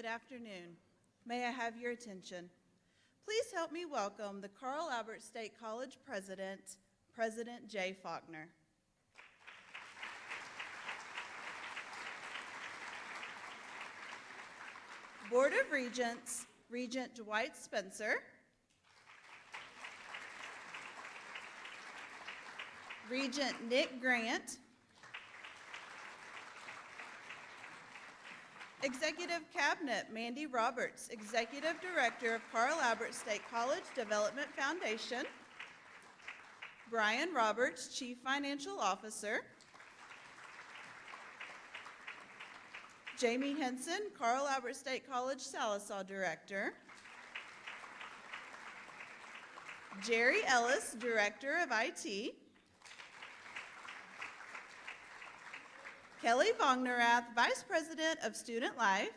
Good afternoon. May I have your attention? Please help me welcome the Carl Albert State College President, President Jay Faulkner. Board of Regents, Regent Dwight Spencer, Regent Nick Grant, Executive Cabinet Mandy Roberts, Executive Director of Carl Albert State College Development Foundation, Brian Roberts, Chief Financial Officer, Jamie Henson, Carl Albert State College Sallisaw Director, Jerry Ellis, Director of IT, Kelly Vongnerath, Vice President of Student Life,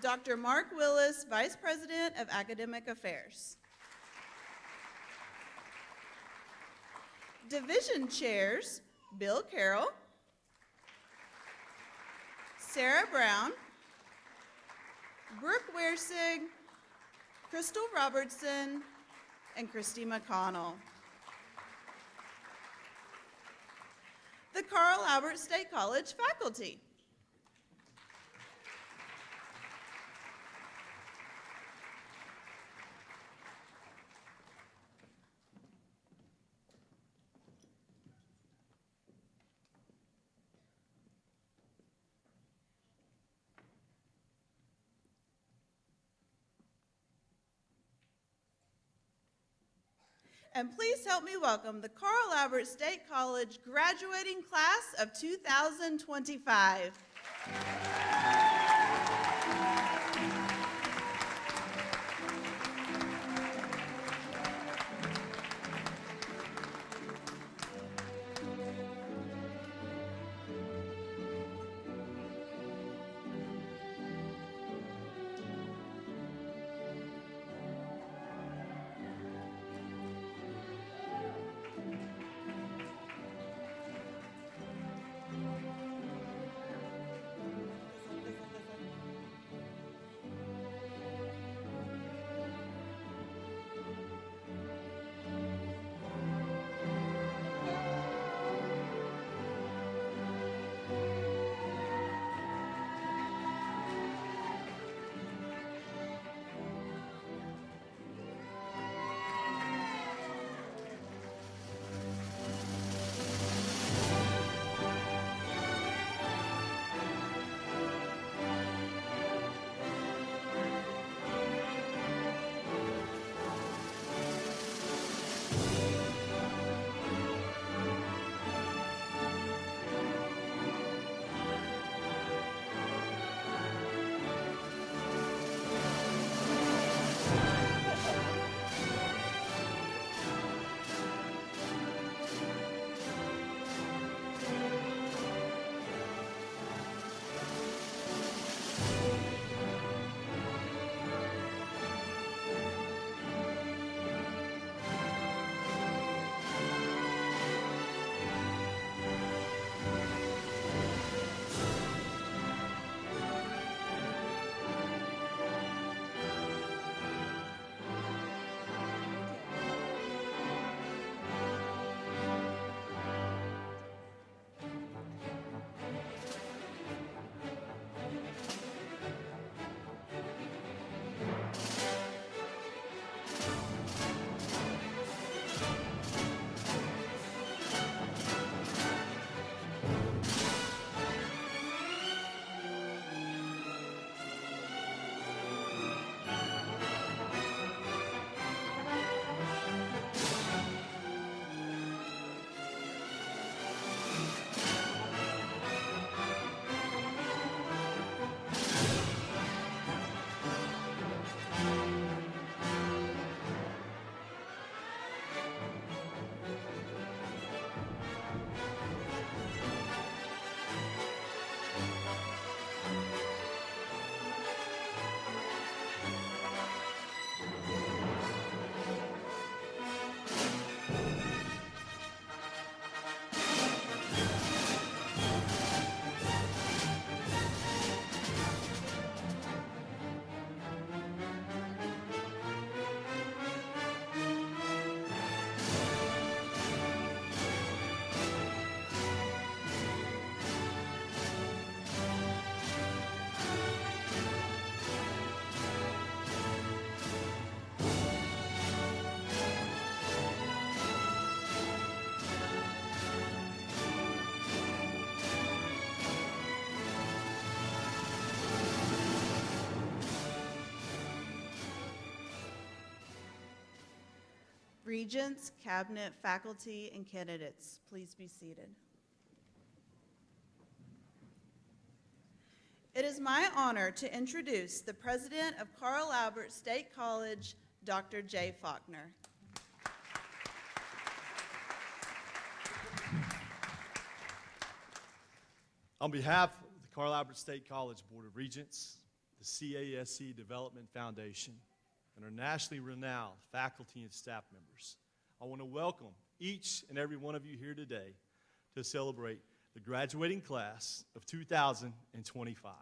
Dr. Mark Willis, Vice President of Academic Affairs. Division Chairs, Bill Carroll, Sarah Brown, Brooke Wersig, Crystal Robertson, and Christy McConnell. The Carl Albert State College faculty. And please help me welcome the Carl Albert State College graduating class of 2025. Regents, cabinet, faculty, and candidates, please be seated. It is my honor to introduce the president of Carl Albert State College, Dr. Jay Faulkner. On behalf of the Carl Albert State College Board of Regents, the CASC Development Foundation, and our nationally renowned faculty and staff members, I want to welcome each and every one of you here today to celebrate the graduating class of 2025.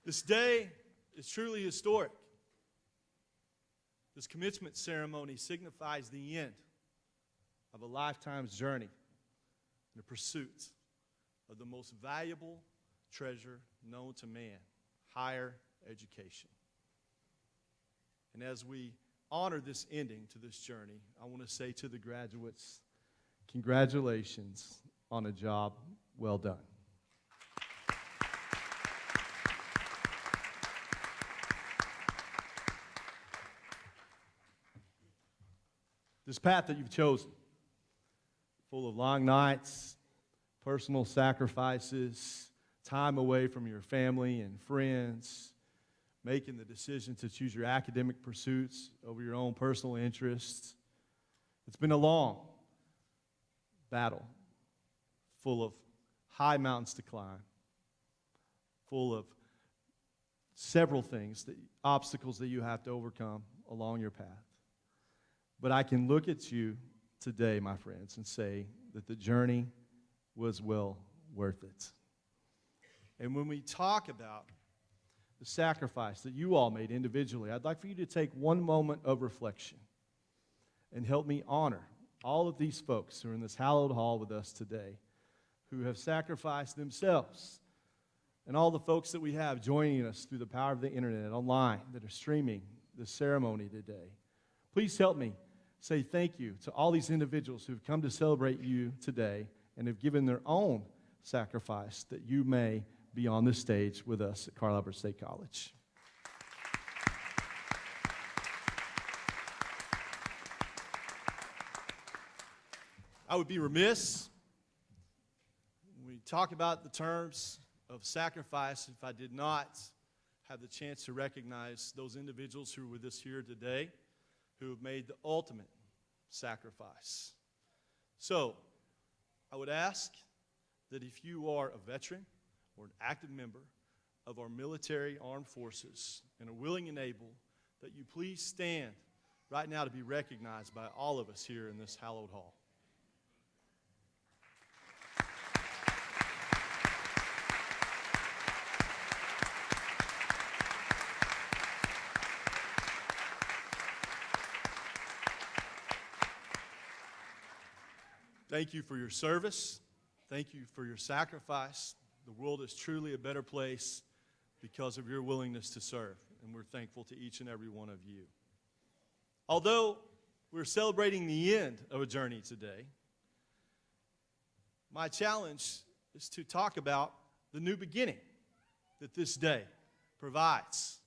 This day is truly historic. This commencement ceremony signifies the end of a lifetime's journey in the pursuit of the most valuable treasure known to man, higher education. And as we honor this ending to this journey, I want to say to the graduates, congratulations on a job well done. This path that you've chosen, full of long nights, personal sacrifices, time away from your family and friends, making the decision to choose your academic pursuits over your own personal interests. It's been a long battle, full of high mountains to climb, full of several things, obstacles that you have to overcome along your path. But I can look at you today, my friends, and say that the journey was well worth it. And when we talk about the sacrifice that you all made individually, I'd like for you to take one moment of reflection and help me honor all of these folks who are in this hallowed hall with us today, who have sacrificed themselves, and all the folks that we have joining us through the power of the internet online that are streaming this ceremony today. Please help me say thank you to all these individuals who've come to celebrate you today and have given their own sacrifice that you may be on this stage with us at Carl Albert State College. I would be remiss when we talk about the terms of sacrifice if I did not have the chance to recognize those individuals who are with us here today who have made the ultimate sacrifice. So, I would ask that if you are a veteran or an active member of our military armed forces and are willing and able, that you please stand right now to be recognized by all of us here in this hallowed hall. Thank you for your service. Thank you for your sacrifice. The world is truly a better place because of your willingness to serve, and we're thankful to each and every one of you. Although we're celebrating the end of a journey today, my challenge is to talk about the new beginning that this day provides.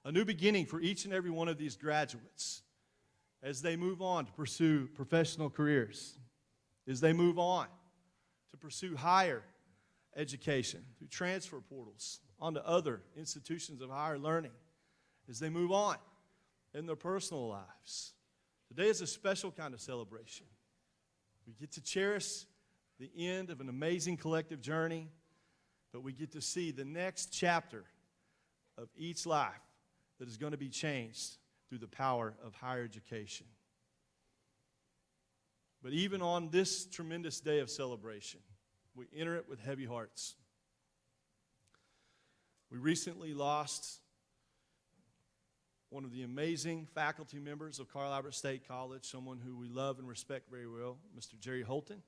A new beginning for each and every one of these graduates as they move on to pursue professional careers, as they move on to pursue higher education through transfer portals onto other institutions of higher learning, as they move on in their personal lives. Today is a special kind of celebration. We get to cherish the end of an amazing collective journey, but we get to see the next chapter of each life that is going to be changed through the power of higher education. But even on this tremendous day of celebration, we enter it with heavy hearts. We recently lost one of the amazing faculty members of Carl Albert State College, someone who we love and respect very well, Mr. Jerry Holton,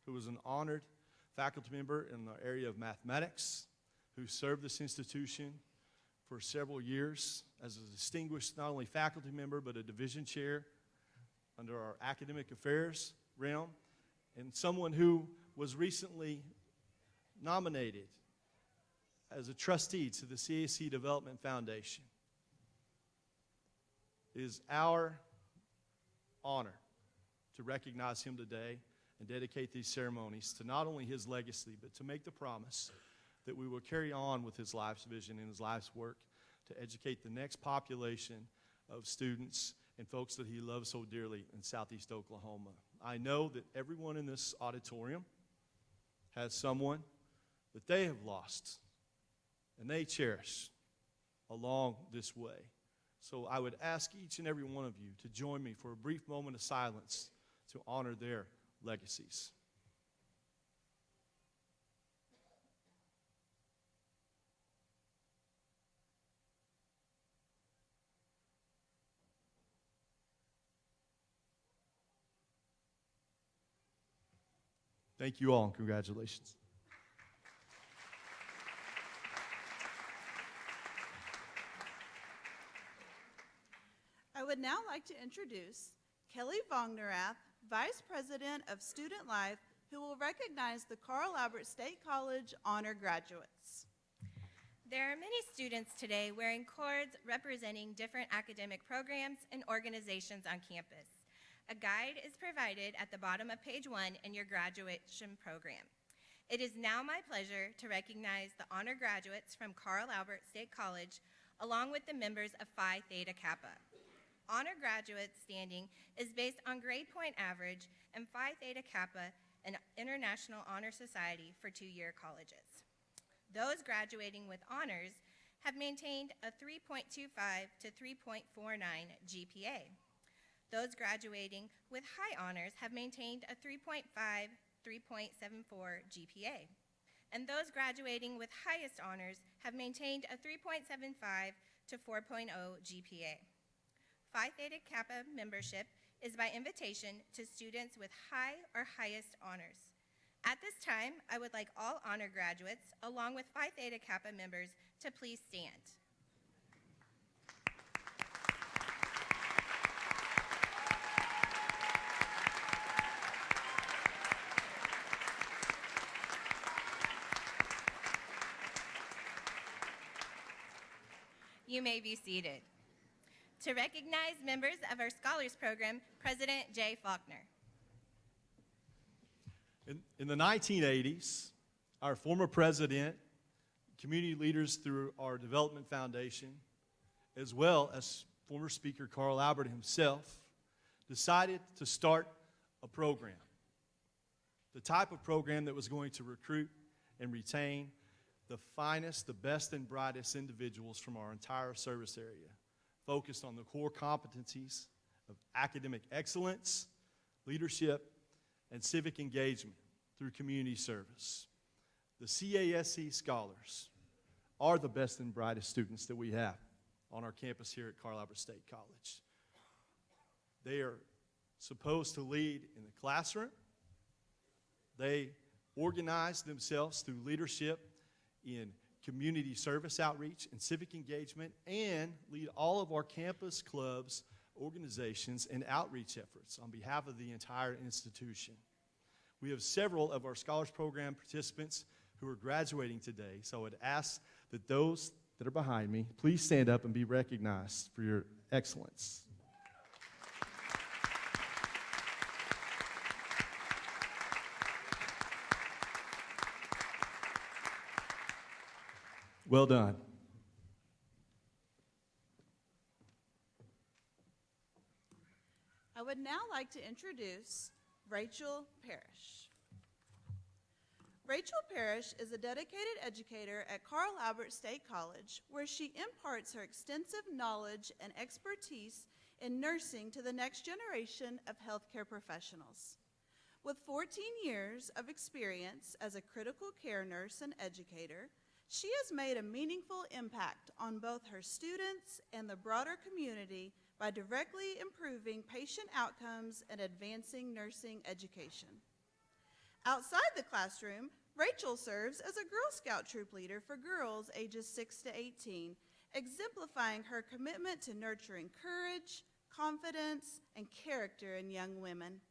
who was an honored faculty member in the area of mathematics, who served this institution for several years as a distinguished not only faculty member but a division chair under our academic affairs realm, and someone who was recently nominated as a trustee to the CAC Development Foundation, it is our honor to recognize him today and dedicate these ceremonies to not only his legacy, but to make the promise that we will carry on with his life's vision and his life's work to educate the next population of students and folks that he loves so dearly in Southeast Oklahoma. I know that everyone in this auditorium has someone that they have lost and they cherish along this way. So I would ask each and every one of you to join me for a brief moment of silence to honor their legacies. Thank you all, and congratulations. I would now like to introduce Kelly Vongnerath, Vice President of Student Life, who will recognize the Carl Albert State College honor graduates. There are many students today wearing cords representing different academic programs and organizations on campus. A guide is provided at the bottom of page 1 in your graduation program. It is now my pleasure to recognize the honor graduates from Carl Albert State College, along with the members of Phi Theta Kappa. Honor graduate standing is based on grade point average and Phi Theta Kappa, an international honor society for two-year colleges. Those graduating with honors have maintained a 3.25 to 3.49 GPA. Those graduating with high honors have maintained a 3.5, 3.74 GPA. And those graduating with highest honors have maintained a 3.75 to 4.0 GPA. Phi Theta Kappa membership is by invitation to students with high or highest honors. At this time, I would like all honor graduates, along with Phi Theta Kappa members, to please stand. You may be seated. To recognize members of our Scholars Program, President Jay Faulkner. In the 1980s, our former president, community leaders through our Development Foundation, as well as former Speaker Carl Albert himself, decided to start a program. The type of program that was going to recruit and retain the finest, the best and brightest individuals from our entire service area, focused on the core competencies of academic excellence, leadership, and civic engagement through community service. The CASC scholars are the best and brightest students that we have on our campus here at Carl Albert State College. They are supposed to lead in the classroom. They organize themselves through leadership in community service outreach and civic engagement, and lead all of our campus clubs, organizations, and outreach efforts on behalf of the entire institution. We have several of our Scholars Program participants who are graduating today, so I would ask that those that are behind me, please stand up and be recognized for your excellence. Well done. I would now like to introduce Rachel Parrish. Rachel Parrish is a dedicated educator at Carl Albert State College, where she imparts her extensive knowledge and expertise in nursing to the next generation of healthcare professionals. With 14 years of experience as a critical care nurse and educator, she has made a meaningful impact on both her students and the broader community by directly improving patient outcomes and advancing nursing education. Outside the classroom, Rachel serves as a Girl Scout troop leader for girls ages 6 to 18, exemplifying her commitment to nurturing courage, confidence, and character in young women.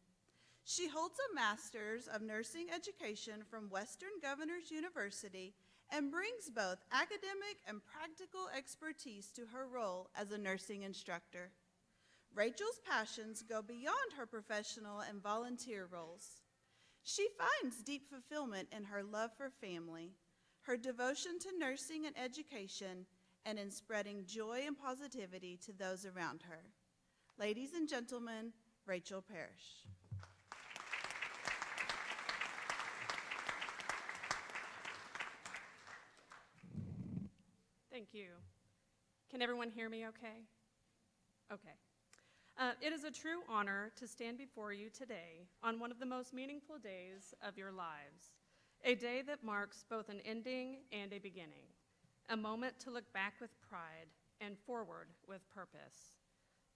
She holds a Master's of Nursing Education from Western Governors University and brings both academic and practical expertise to her role as a nursing instructor. Rachel's passions go beyond her professional and volunteer roles. She finds deep fulfillment in her love for family, her devotion to nursing and education, and in spreading joy and positivity to those around her. Ladies and gentlemen, Rachel Parrish. Thank you. Can everyone hear me okay? Okay. It is a true honor to stand before you today on one of the most meaningful days of your lives, a day that marks both an ending and a beginning, a moment to look back with pride and forward with purpose.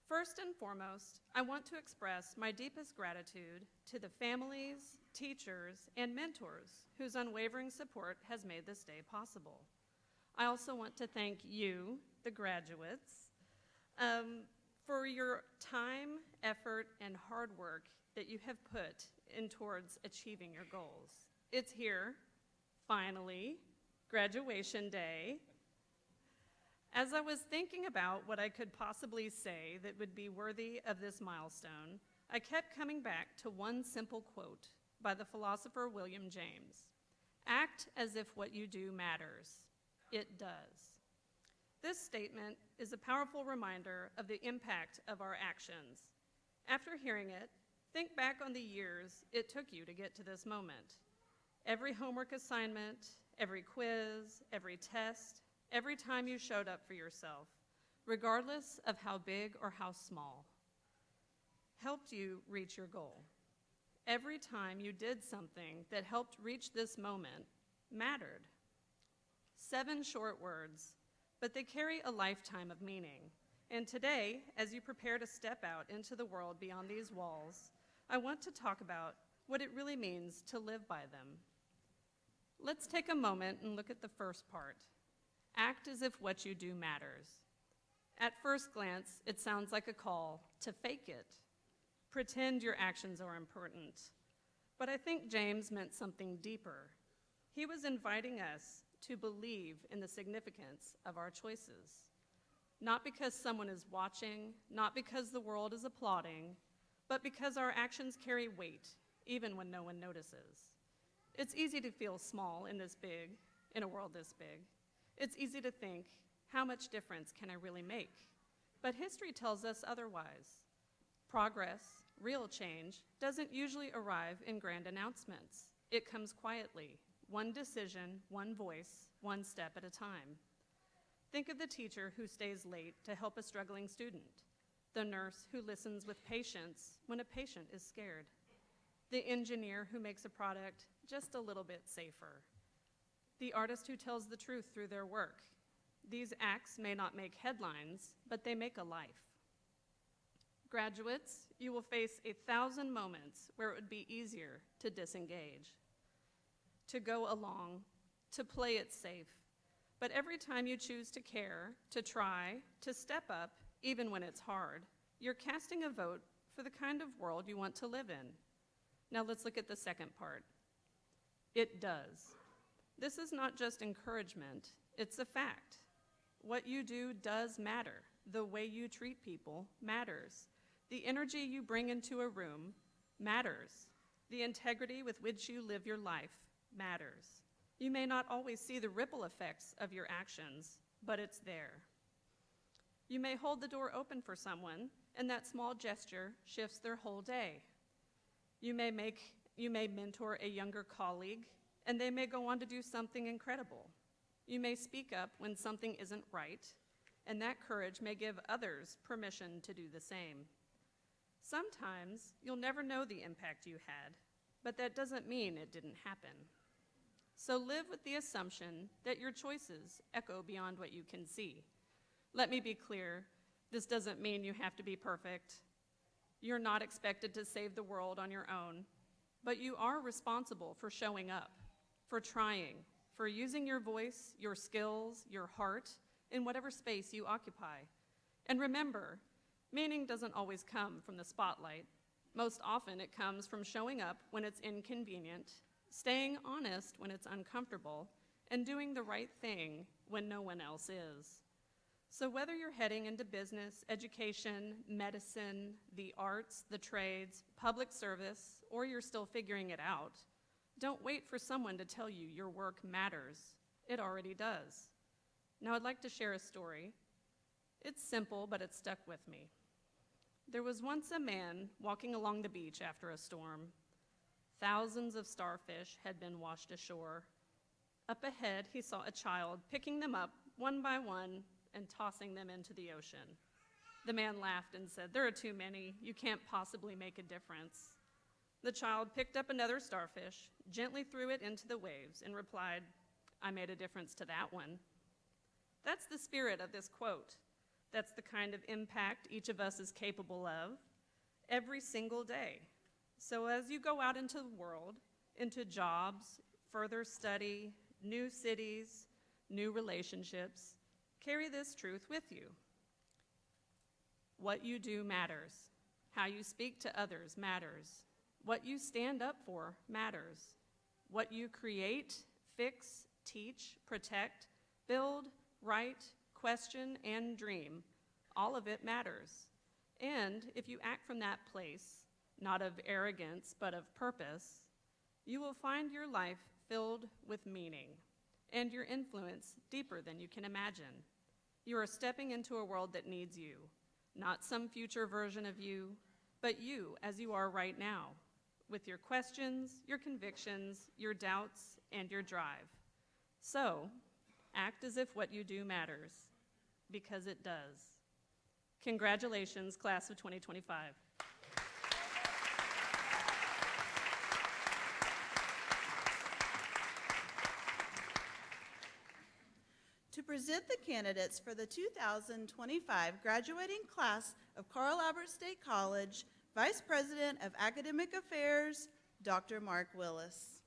First and foremost, I want to express my deepest gratitude to the families, teachers, and mentors whose unwavering support has made this day possible. I also want to thank you, the graduates, for your time, effort, and hard work that you have put in towards achieving your goals. It's here, finally, graduation day. As I was thinking about what I could possibly say that would be worthy of this milestone, I kept coming back to one simple quote by the philosopher William James. Act as if what you do matters. It does. This statement is a powerful reminder of the impact of our actions. After hearing it, think back on the years it took you to get to this moment. Every homework assignment, every quiz, every test, every time you showed up for yourself, regardless of how big or how small, helped you reach your goal. Every time you did something that helped reach this moment mattered. 7 short words, but they carry a lifetime of meaning. And today, as you prepare to step out into the world beyond these walls, I want to talk about what it really means to live by them. Let's take a moment and look at the first part. Act as if what you do matters. At first glance, it sounds like a call to fake it. Pretend your actions are important. But I think James meant something deeper. He was inviting us to believe in the significance of our choices. Not because someone is watching, not because the world is applauding, but because our actions carry weight, even when no one notices. It's easy to feel small in a world this big. It's easy to think, how much difference can I really make? But history tells us otherwise. Progress, real change, doesn't usually arrive in grand announcements. It comes quietly. One decision, one voice, one step at a time. Think of the teacher who stays late to help a struggling student, the nurse who listens with patience when a patient is scared, the engineer who makes a product just a little bit safer, the artist who tells the truth through their work. These acts may not make headlines, but they make a life. Graduates, you will face 1,000 moments where it would be easier to disengage, to go along, to play it safe. But every time you choose to care, to try, to step up, even when it's hard, you're casting a vote for the kind of world you want to live in. Now let's look at the second part. It does. This is not just encouragement, it's a fact. What you do does matter. The way you treat people matters. The energy you bring into a room matters. The integrity with which you live your life matters. You may not always see the ripple effects of your actions, but it's there. You may hold the door open for someone, and that small gesture shifts their whole day. You may mentor a younger colleague, and they may go on to do something incredible. You may speak up when something isn't right, and that courage may give others permission to do the same. Sometimes you'll never know the impact you had, but that doesn't mean it didn't happen. So live with the assumption that your choices echo beyond what you can see. Let me be clear, this doesn't mean you have to be perfect. You're not expected to save the world on your own, but you are responsible for showing up, for trying, for using your voice, your skills, your heart, in whatever space you occupy. And remember, meaning doesn't always come from the spotlight. Most often it comes from showing up when it's inconvenient, staying honest when it's uncomfortable, and doing the right thing when no one else is. So whether you're heading into business, education, medicine, the arts, the trades, public service, or you're still figuring it out, don't wait for someone to tell you your work matters. It already does. Now I'd like to share a story. It's simple, but it stuck with me. There was once a man walking along the beach after a storm. Thousands of starfish had been washed ashore. Up ahead, he saw a child picking them up one by one and tossing them into the ocean. The man laughed and said, "There are too many. You can't possibly make a difference." The child picked up another starfish, gently threw it into the waves, and replied, "I made a difference to that one." That's the spirit of this quote. That's the kind of impact each of us is capable of every single day. So as you go out into the world, into jobs, further study, new cities, new relationships, carry this truth with you. What you do matters. How you speak to others matters. What you stand up for matters. What you create, fix, teach, protect, build, write, question, and dream, all of it matters. And if you act from that place, not of arrogance, but of purpose, you will find your life filled with meaning and your influence deeper than you can imagine. You are stepping into a world that needs you, not some future version of you, but you as you are right now, with your questions, your convictions, your doubts, and your drive. So, act as if what you do matters, because it does. Congratulations, class of 2025. To present the candidates for the 2025 graduating class of Carl Albert State College, Vice President of Academic Affairs, Dr. Mark Willis.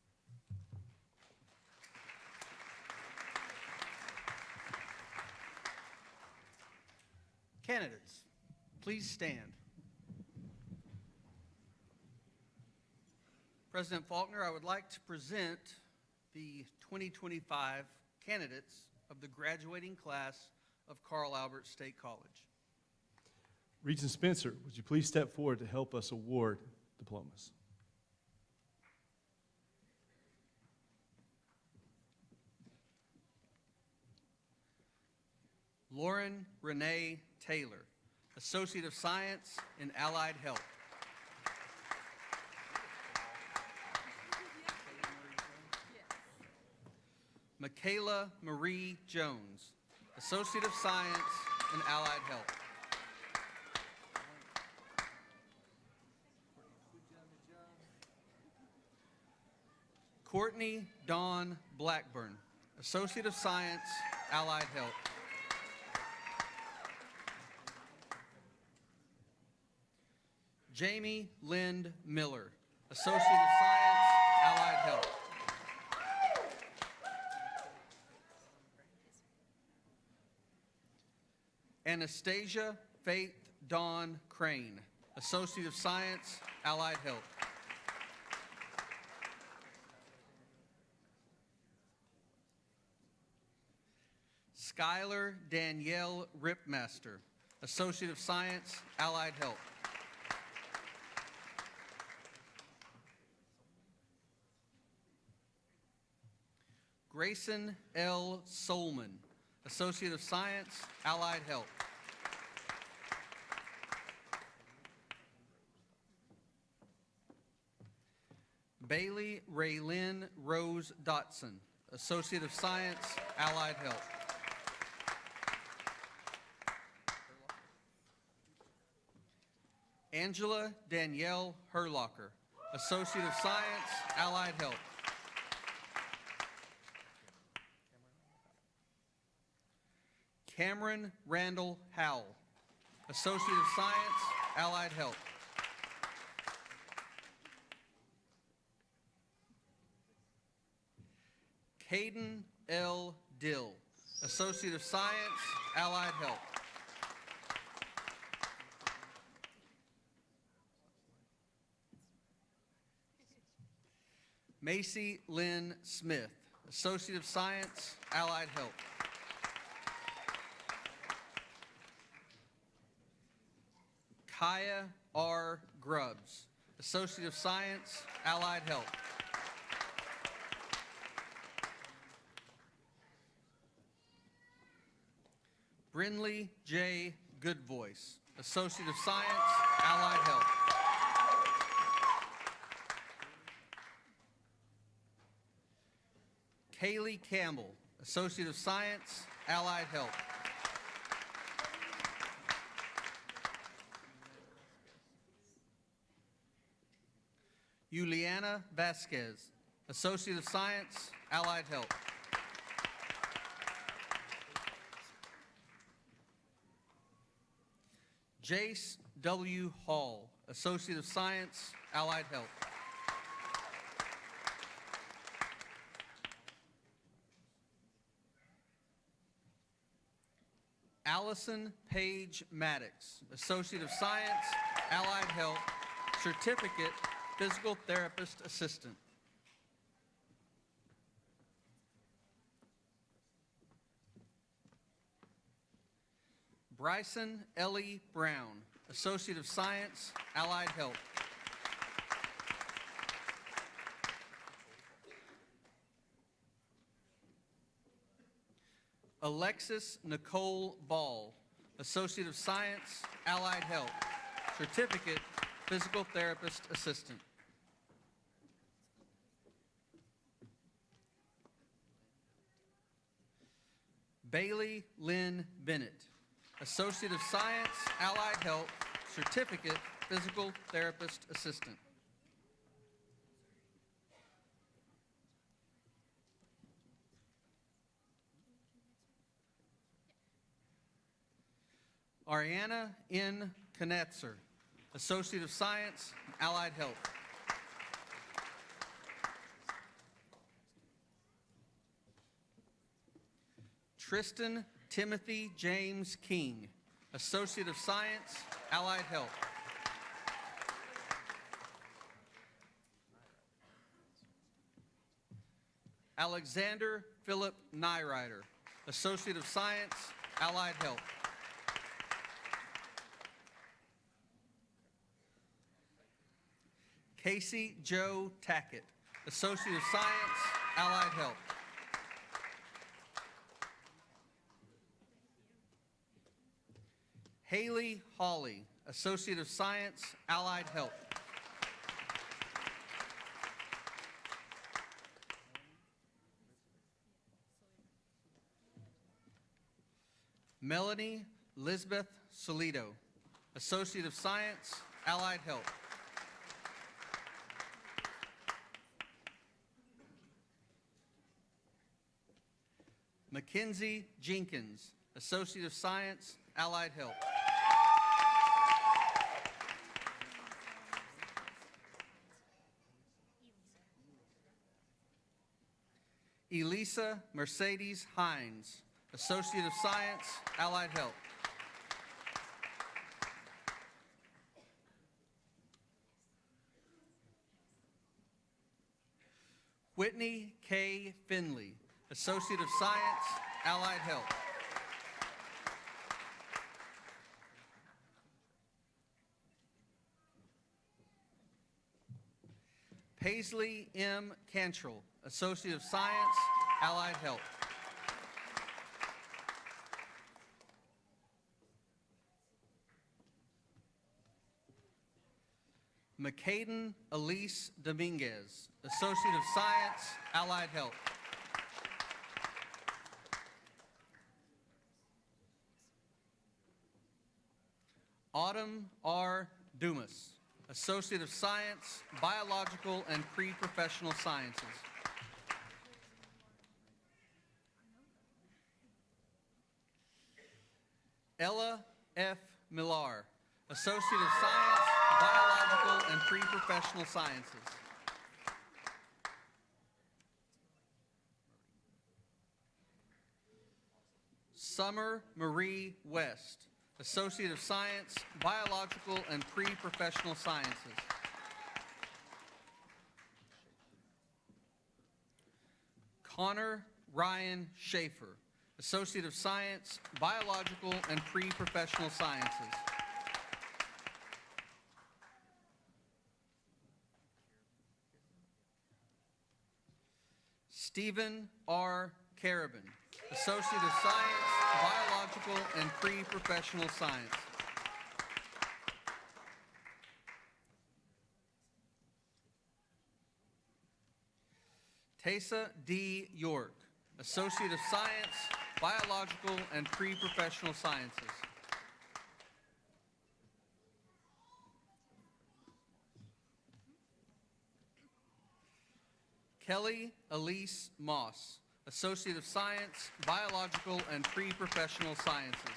Candidates, please stand. President Faulkner, I would like to present the 2025 candidates of the graduating class of Carl Albert State College. Regent Spencer, would you please step forward to help us award diplomas? Lauren Renee Taylor, Associate of Science in Allied Health. Michaela Marie Jones, Associate of Science in Allied Health. Courtney Dawn Blackburn, Associate of Science, Allied Health. Jamie Lind Miller, Associate of Science, Allied Health. Anastasia Faith Dawn Crane, Associate of Science, Allied Health. Skylar Danielle Ripmaster, Associate of Science, Allied Health. Grayson L. Solman, Associate of Science, Allied Health. Bailey Raylyn Rose Dotson, Associate of Science, Allied Health. Angela Danielle Herlocker, Associate of Science, Allied Health. Cameron Randall Howell, Associate of Science, Allied Health. Caden L. Dill, Associate of Science, Allied Health. Macy Lynn Smith, Associate of Science, Allied Health. Kaya R. Grubbs, Associate of Science, Allied Health. Brinley J. Goodvoice, Associate of Science, Allied Health. Kaylee Campbell, Associate of Science, Allied Health. Juliana Vasquez, Associate of Science, Allied Health. Jace W. Hall, Associate of Science, Allied Health. Allison Paige Maddox, Associate of Science, Allied Health, Certificate, Physical Therapist Assistant. Bryson Ellie Brown, Associate of Science, Allied Health. Alexis Nicole Ball, Associate of Science, Allied Health, Certificate, Physical Therapist Assistant. Bailey Lynn Bennett, Associate of Science, Allied Health, Certificate, Physical Therapist Assistant. Ariana N. Knetzer, Associate of Science, Allied Health. Tristan Timothy James King, Associate of Science, Allied Health. Alexander Philip Nyrider, Associate of Science, Allied Health. Casey Joe Tackett, Associate of Science, Allied Health. Haley Hawley, Associate of Science, Allied Health. Melanie Lisbeth Solido, Associate of Science, Allied Health. Mackenzie Jenkins, Associate of Science, Allied Health. Elisa Mercedes Hines, Associate of Science, Allied Health. Whitney K. Finley, Associate of Science, Allied Health. Paisley M. Cantrell, Associate of Science, Allied Health. McCaden Elise Dominguez, Associate of Science, Allied Health. Autumn R. Dumas, Associate of Science, Biological and Pre-Professional Sciences. Ella F. Millar, Associate of Science, Biological and Pre-Professional Sciences. Summer Marie West, Associate of Science, Biological and Pre-Professional Sciences. Connor Ryan Schaefer, Associate of Science, Biological and Pre-Professional Sciences. Stephen R. Carabin, Associate of Science, Biological and Pre-Professional Science. Tessa D. York, Associate of Science, Biological and Pre-Professional Sciences. Kelly Elise Moss, Associate of Science, Biological and Pre-Professional Sciences.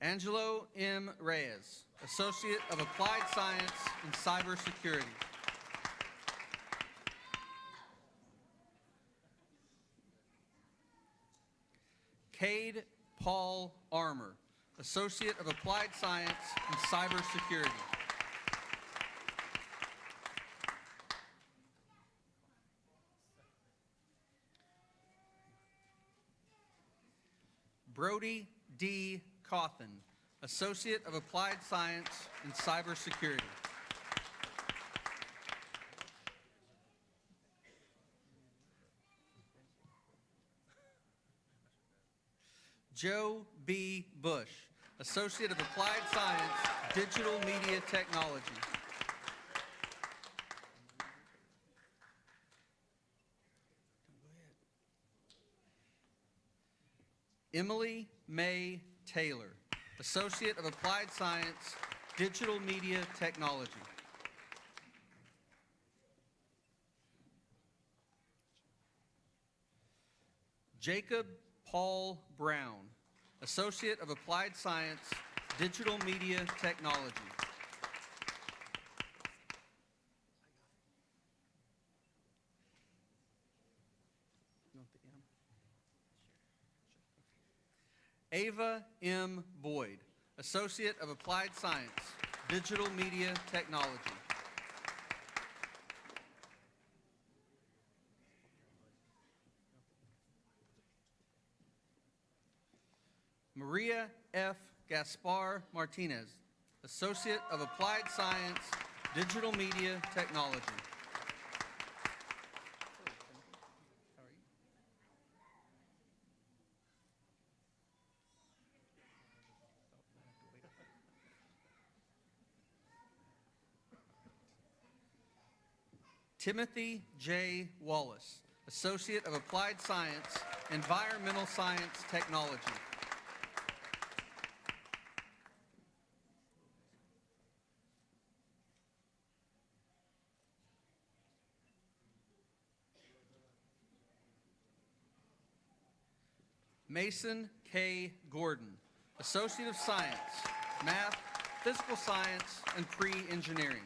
Angelo M. Reyes, Associate of Applied Science in Cybersecurity. Cade Paul Armour, Associate of Applied Science in Cybersecurity. Brody D. Cawthon, Associate of Applied Science in Cybersecurity. Joe B. Bush, Associate of Applied Science, Digital Media Technology. Emily May Taylor, Associate of Applied Science, Digital Media Technology. Jacob Paul Brown, Associate of Applied Science, Digital Media Technology. Ava M. Boyd, Associate of Applied Science, Digital Media Technology. Maria F. Gaspar Martinez, Associate of Applied Science, Digital Media Technology. Timothy J. Wallace, Associate of Applied Science, Environmental Science Technology. Mason K. Gordon, Associate of Science, Math, Physical Science, and Pre-Engineering.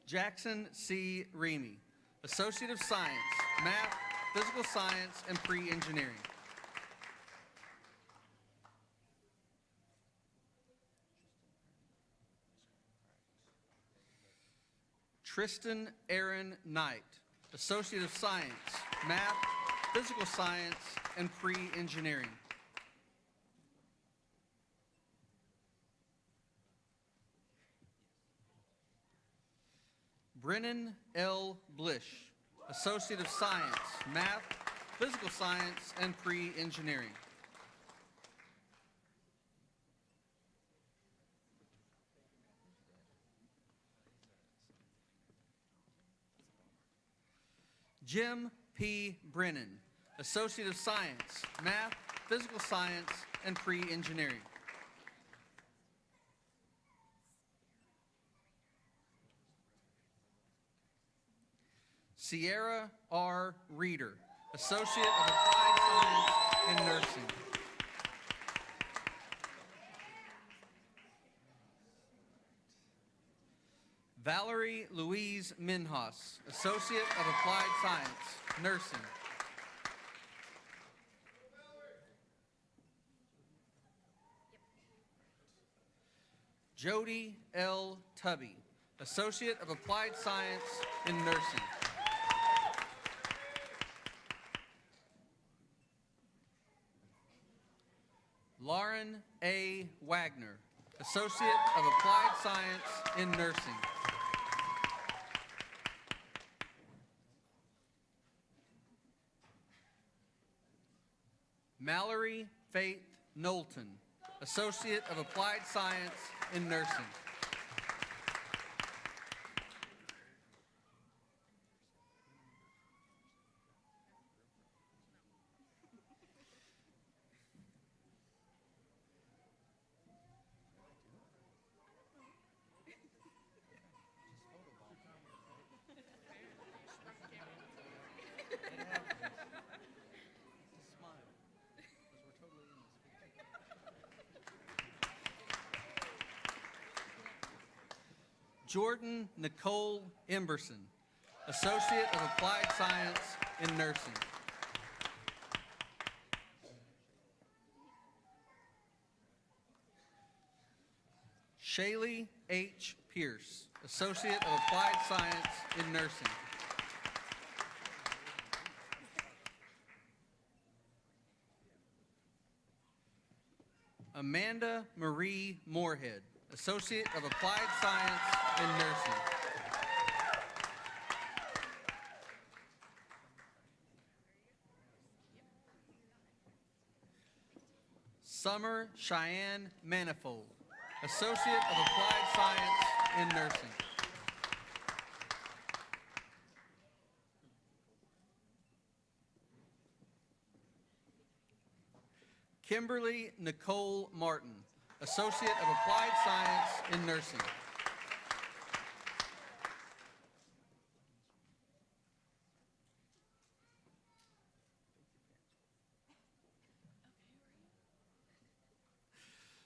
Jackson C. Reamy, Associate of Science, Math, Physical Science, and Pre-Engineering. Tristan Aaron Knight, Associate of Science, Math, Physical Science, and Pre-Engineering. Brennan L. Blish, Associate of Science, Math, Physical Science, and Pre-Engineering. Jim P. Brennan, Associate of Science, Math, Physical Science, and Pre-Engineering. Sierra R. Reeder, Associate of Applied Science in Nursing. Valerie Louise Minhas, Associate of Applied Science, Nursing. Jody L. Tubby, Associate of Applied Science in Nursing. Lauren A. Wagner, Associate of Applied Science in Nursing. Mallory Faith Knowlton, Associate of Applied Science in Nursing. Jordan Nicole Emberson, Associate of Applied Science in Nursing. Shaylee H. Pierce, Associate of Applied Science in Nursing. Amanda Marie Moorhead, Associate of Applied Science in Nursing. Summer Cheyenne Manifold, Associate of Applied Science in Nursing. Kimberly Nicole Martin, Associate of Applied Science in Nursing.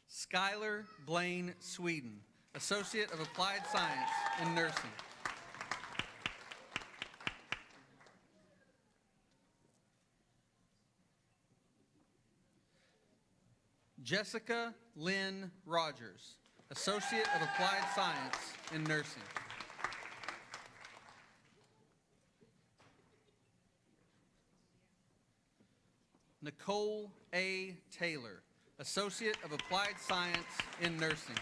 Skylar Blaine Sweden, Associate of Applied Science in Nursing. Jessica Lynn Rogers, Associate of Applied Science in Nursing. Nicole A. Taylor, Associate of Applied Science in Nursing.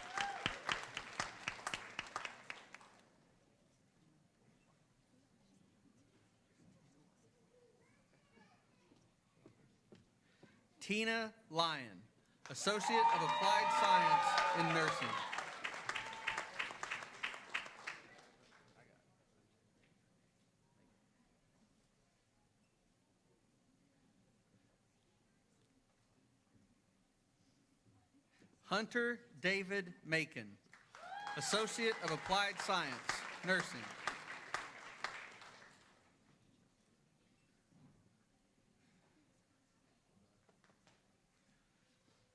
Tina Lyon, Associate of Applied Science in Nursing. Hunter David Macon, Associate of Applied Science, Nursing.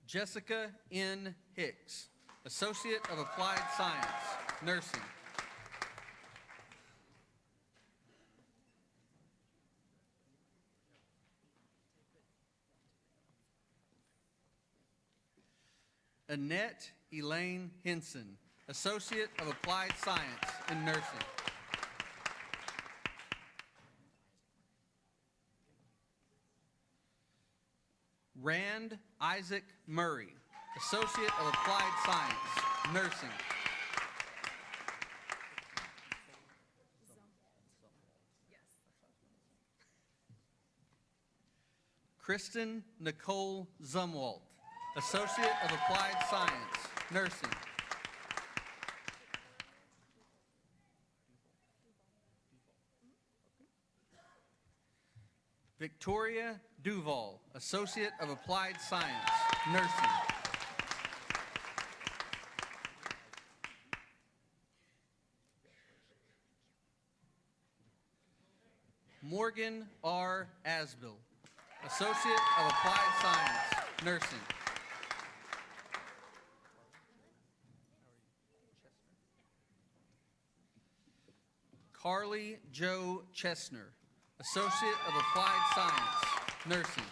Jessica N. Hicks, Associate of Applied Science, Nursing. Annette Elaine Henson, Associate of Applied Science in Nursing. Rand Isaac Murray, Associate of Applied Science, Nursing. Kristen Nicole Zumwalt, Associate of Applied Science, Nursing. Victoria Duval, Associate of Applied Science, Nursing. Morgan R. Asbill, Associate of Applied Science, Nursing. Carly Jo Chestner, Associate of Applied Science, Nursing.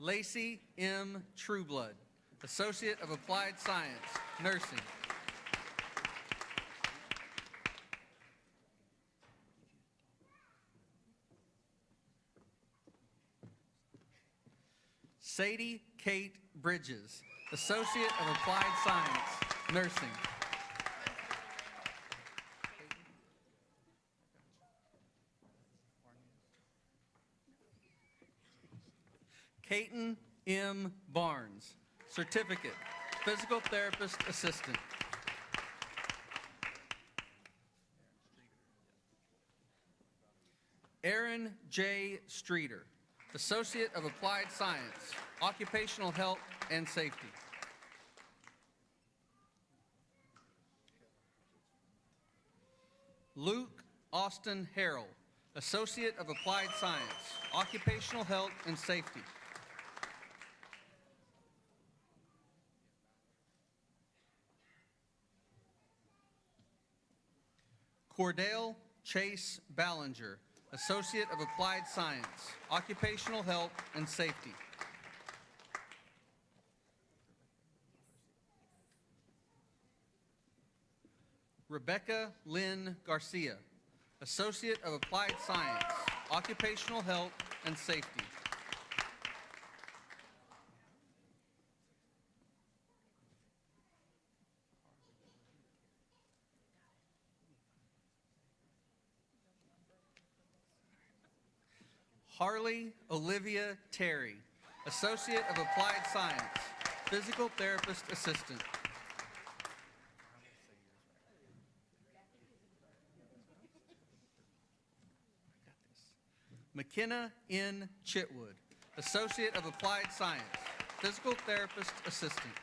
Lacey M. Trueblood, Associate of Applied Science, Nursing. Sadie Kate Bridges, Associate of Applied Science, Nursing. Caton M. Barnes, Certificate, Physical Therapist Assistant. Aaron J. Streeter, Associate of Applied Science, Occupational Health and Safety. Luke Austin Harrell, Associate of Applied Science, Occupational Health and Safety. Cordell Chase Ballinger, Associate of Applied Science, Occupational Health and Safety. Rebecca Lynn Garcia, Associate of Applied Science, Occupational Health and Safety. Harley Olivia Terry, Associate of Applied Science, Physical Therapist Assistant. McKenna N. Chitwood, Associate of Applied Science, Physical Therapist Assistant.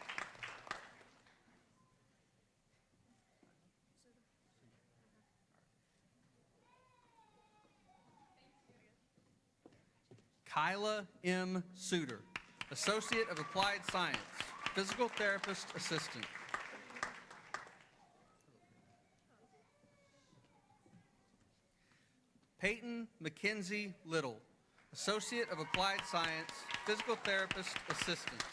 Kyla M. Suter, Associate of Applied Science, Physical Therapist Assistant. Peyton Mackenzie Little, Associate of Applied Science, Physical Therapist Assistant.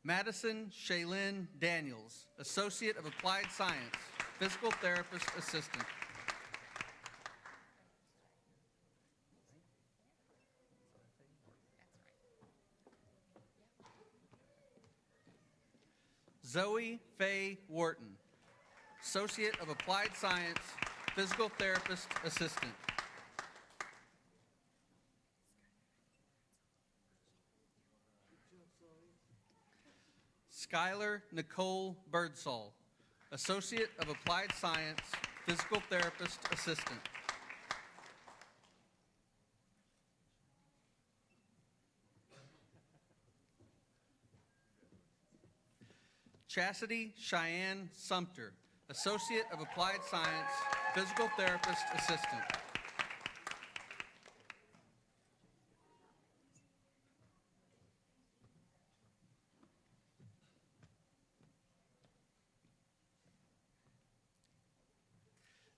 Madison Shaylin Daniels, Associate of Applied Science, Physical Therapist Assistant. Zoe Faye Wharton, Associate of Applied Science, Physical Therapist Assistant. Skylar Nicole Birdsall, Associate of Applied Science, Physical Therapist Assistant. Chastity Cheyenne Sumter, Associate of Applied Science, Physical Therapist Assistant.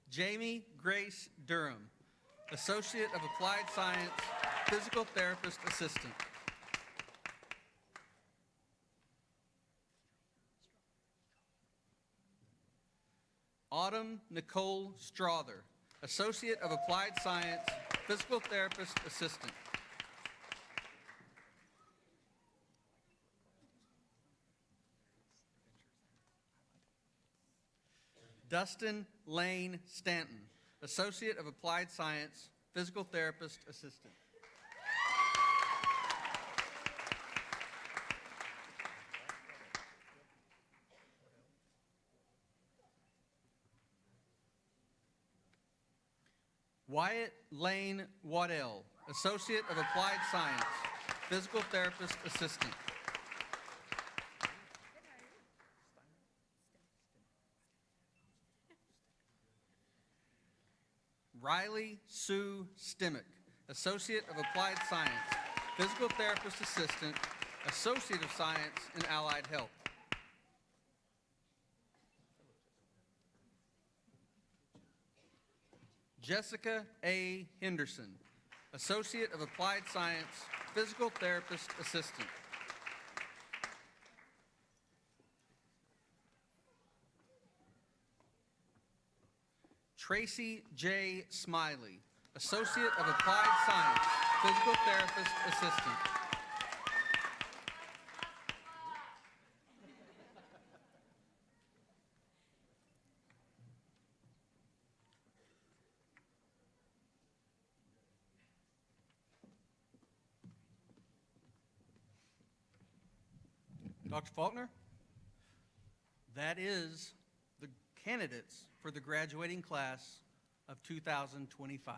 Jamie Grace Durham, Associate of Applied Science, Physical Therapist Assistant. Autumn Nicole Strother, Associate of Applied Science, Physical Therapist Assistant. Dustin Lane Stanton, Associate of Applied Science, Physical Therapist Assistant. Wyatt Lane Waddell, Associate of Applied Science, Physical Therapist Assistant. Riley Sue Stimmick, Associate of Applied Science, Physical Therapist Assistant, Associate of Science in Allied Health. Jessica A. Henderson, Associate of Applied Science, Physical Therapist Assistant. Tracy J. Smiley, Associate of Applied Science, Physical Therapist Assistant. Dr. Faulkner, that is the candidates for the graduating class of 2025.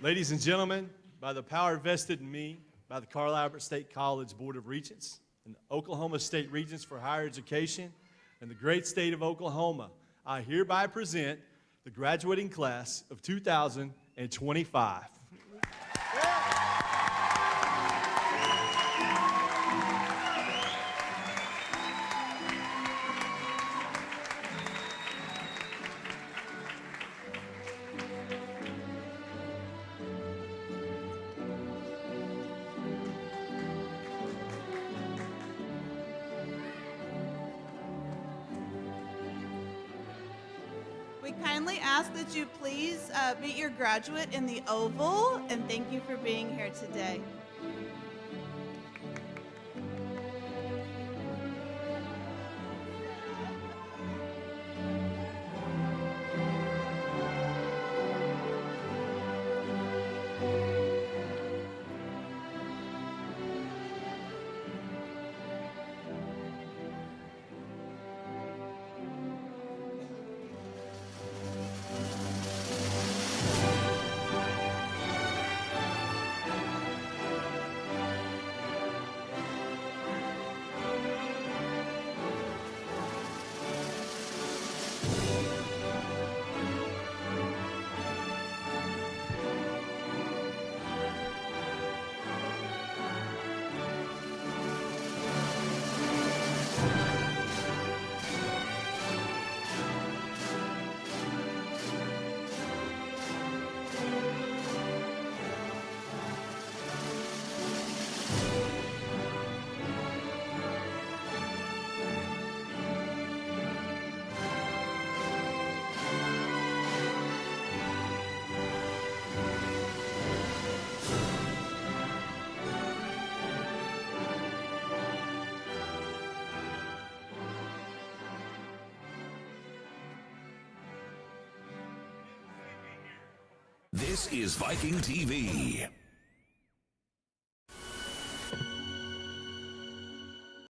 Ladies and gentlemen, by the power vested in me by the Carl Albert State College Board of Regents and the Oklahoma State Regents for Higher Education and the great state of Oklahoma, I hereby present the graduating class of 2025. We kindly ask that you please meet your graduate in the oval, and thank you for being here today. This is Viking TV.